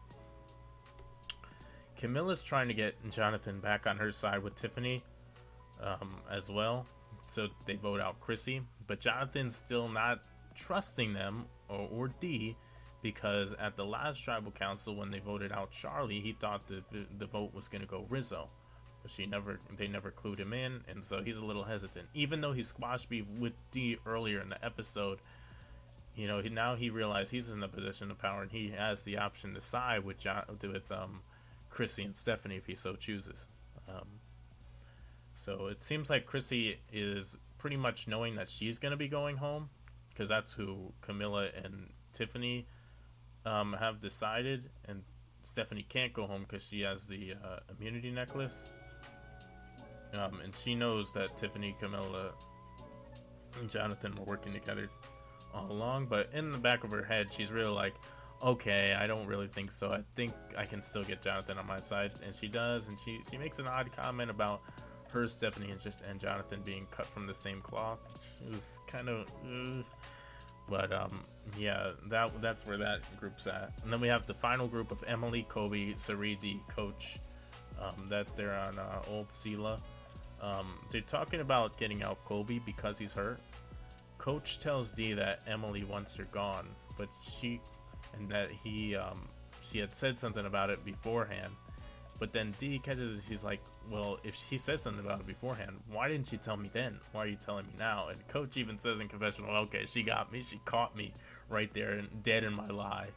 Camilla's trying to get Jonathan back on her side with Tiffany as well, so they vote out Chrissy, but Jonathan's still not trusting them or D, because at the last tribal council when they voted out Charlie, he thought the vote was going to go Rizzo, but they never clued him in, and so he's a little hesitant, even though he squashed beef with D earlier in the episode. You know, now he realized he's in a position of power and he has the option to side with Chrissy and Stephanie if he so chooses. So it seems like Chrissy is pretty much knowing that she's going to be going home, because that's who Camilla and Tiffany have decided, and Stephanie can't go home because she has the immunity necklace. And she knows that Tiffany, Camilla, and Jonathan were working together all along, but in the back of her head she's really like, okay, I don't really think so. I think I can still get Jonathan on my side, and she does. And she makes an odd comment about her, Stephanie, and Jonathan being cut from the same cloth. It was kind of, but yeah, that's where that group's at. And then we have the final group of Emily, Kobe, Cirie, the coach. That they're on Old Sela. They're talking about getting out Kobe because he's hurt. Coach tells Dee that Emily wants her gone, but she had said something about it beforehand. But then Dee catches it. She's like, well, if she said something about it beforehand, why didn't she tell me then? Why are you telling me now? And Coach even says in confessional, okay, she got me. She caught me right there and dead in my lie.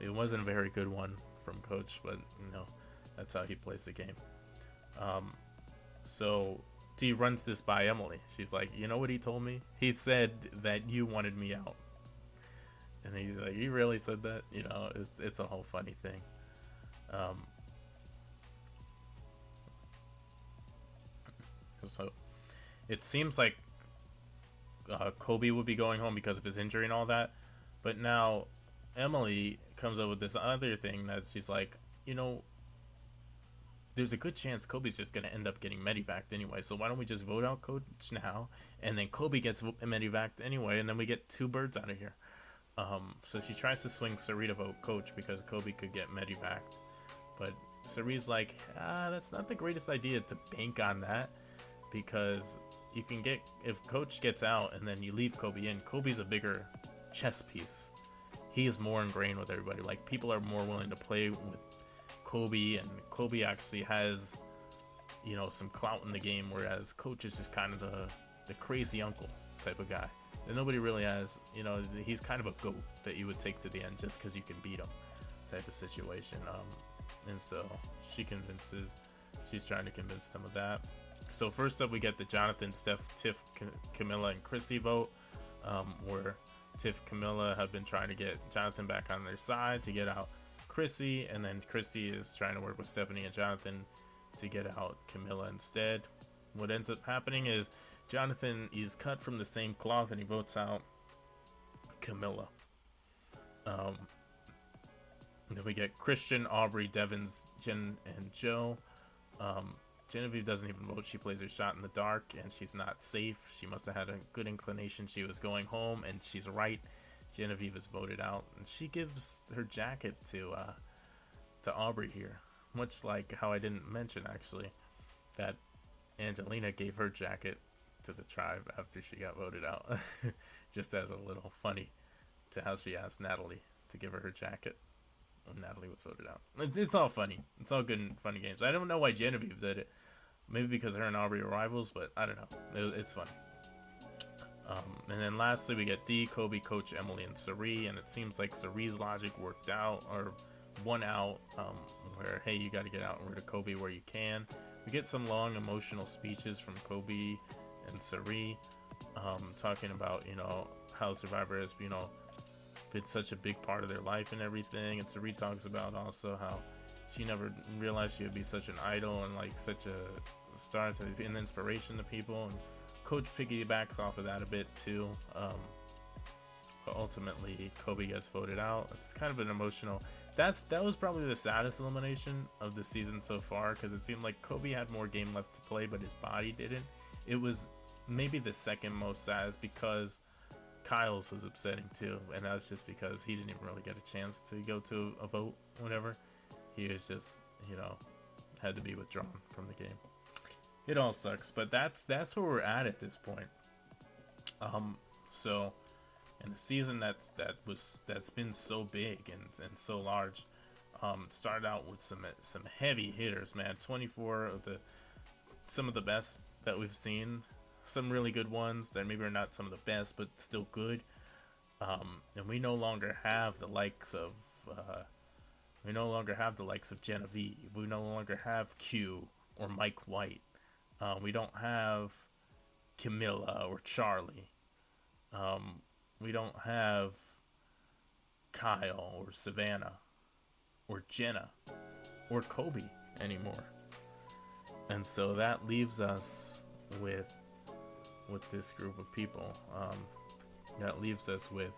It wasn't a very good one from Coach, but that's how he plays the game. So Dee runs this by Emily. She's like, you know what he told me? He said that you wanted me out. And he's like, you really said that? It's a whole funny thing. So it seems like Kobe would be going home because of his injury and all that. But now Emily comes up with this other thing that she's like, there's a good chance Kobe's just going to end up getting medevaced anyway. So why don't we just vote out Coach now? And then Kobe gets medevaced anyway. And then we get two birds out of here. So she tries to swing Cirie to vote Coach because Kobe could get medevaced. But Cirie's like, that's not the greatest idea to bank on that. Because you can get, if Coach gets out and then you leave Kobe in, Kobe's a bigger chess piece. He is more ingrained with everybody. Like, people are more willing to play with Kobe, and Kobe actually has, some clout in the game, whereas Coach is just kind of the crazy uncle type of guy. And nobody really has, he's kind of a goat that you would take to the end just because you can beat him type of situation. And so she's trying to convince some of that. So first up, we get the Jonathan, Steph, Tiff, Camilla, and Chrissy vote, where Tiff, Camilla have been trying to get Jonathan back on their side to get out Chrissy, and then Chrissy is trying to work with Stephanie and Jonathan to get out Camilla instead. What ends up happening is Jonathan is cut from the same cloth and he votes out Camilla. Then we get Christian, Aubrey, Devins, Jen, and Joe. Genevieve doesn't even vote. She plays her shot in the dark, and she's not safe. She must have had a good inclination she was going home, and she's right. Genevieve is voted out, and she gives her jacket to Aubrey here. Much like how I didn't mention, actually, that Angelina gave her jacket to the tribe after she got voted out. Just as a little funny to how she asked Natalie to give her jacket when Natalie was voted out. It's all funny. It's all good and funny games. I don't know why Genevieve did it. Maybe because her and Aubrey are rivals, but I don't know. It's funny. And then lastly, we get Dee, Kobe, Coach, Emily, and Cirie. And it seems like Cirie's logic worked out, or won out, where, hey, you got to get out rid of Kobe where you can. We get some long emotional speeches from Kobe and Cirie, talking about, how Survivor has, been such a big part of their life and everything. And Cirie talks about also how she never realized she would be such an idol and like such a star, to be an inspiration to people. And Coach piggybacks off of that a bit too. But ultimately, Kobe gets voted out. It's kind of an emotional. That was probably the saddest elimination of the season so far, because it seemed like Kobe had more game left to play, but his body didn't. It was maybe the second most sad, because Kyle's was upsetting too, and that's just because he didn't even really get a chance to go to a vote, whatever. He was just, had to be withdrawn from the game. It all sucks, but that's where we're at this point. So in a season that's been so big and so large, started out with some heavy hitters, man. 24 of some of the best that we've seen. Some really good ones that maybe are not some of the best, but still good. And we no longer have the likes of Genevieve. We no longer have Q or Mike White. We don't have Camilla or Charlie. We don't have Kyle or Savannah or Jenna or Kobe anymore. And so that leaves us with this group of people. That leaves us with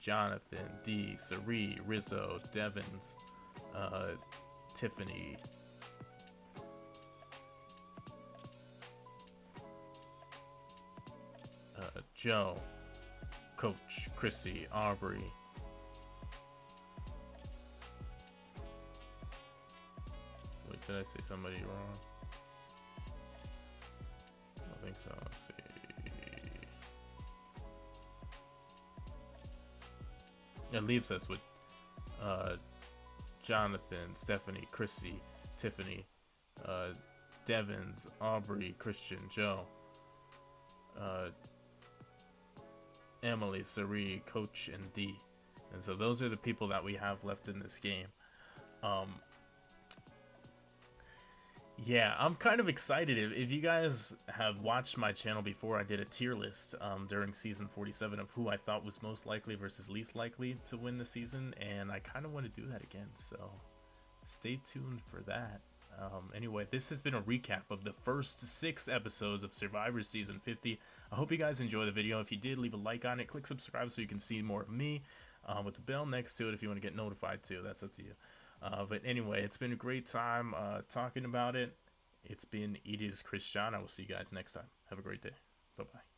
Jonathan, D, Sari, Rizzo, Devins, Tiffany, Joe, Coach, Chrissy, Aubrey. Wait, did I say somebody wrong? I think so. Let's see. It leaves us with Jonathan, Stephanie, Chrissy, Tiffany, Devins, Aubrey, Christian, Joe, Emily, Sari, Coach, and D. And so those are the people that we have left in this game. Yeah, I'm kind of excited. If you guys have watched my channel before, I did a tier list during season 47 of who I thought was most likely versus least likely to win the season, and I kind of want to do that again, so stay tuned for that. Anyway, this has been a recap of the first 6 episodes of Survivor Season 50. I hope you guys enjoy the video. If you did, leave a like on it, click subscribe so you can see more of me with the bell next to it if you want to get notified too. That's up to you. But anyway, it's been a great time talking about it. It is Christian. I will see you guys next time. Have a great day. Bye-bye.